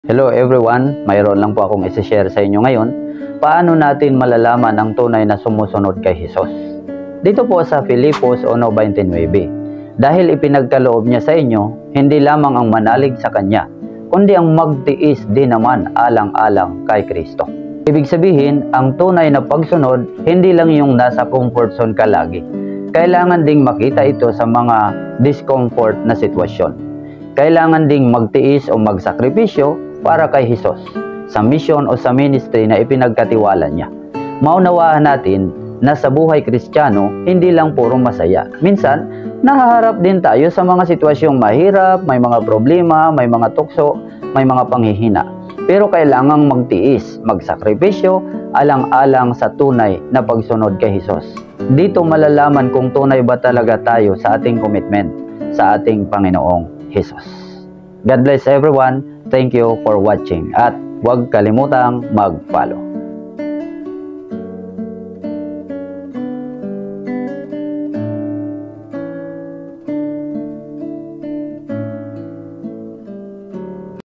Hello everyone, mayroon lang po akong isi-share sa inyo ngayon. Paano natin malalaman ang tunay na sumusunod kay Jesus? Dito po sa Filipos 1:29, dahil ipinagkaloob niya sa inyo, hindi lamang ang manalig sa Kanya, kundi ang magtiis din naman alang-alang kay Kristo. Ibig sabihin, ang tunay na pagsunod, hindi lang yung nasa comfort zone ka lagi. Kailangan ding makita ito sa mga discomfort na sitwasyon. Kailangan ding magtiis o magsakripisyo para kay Jesus sa mission o sa ministry na ipinagkatiwala niya. Maunawaan natin na sa buhay Kristiyano, hindi lang puro masaya. Minsan, nahaharap din tayo sa mga sitwasyong mahirap, may mga problema, may mga tukso, may mga panghihina. Pero kailangang magtiis, magsakripisyo, alang-alang sa tunay na pagsunod kay Jesus. Dito malalaman kung tunay ba talaga tayo sa ating commitment sa ating Panginoong Jesus. God bless everyone. Thank you for watching at huwag kalimutang mag-follow.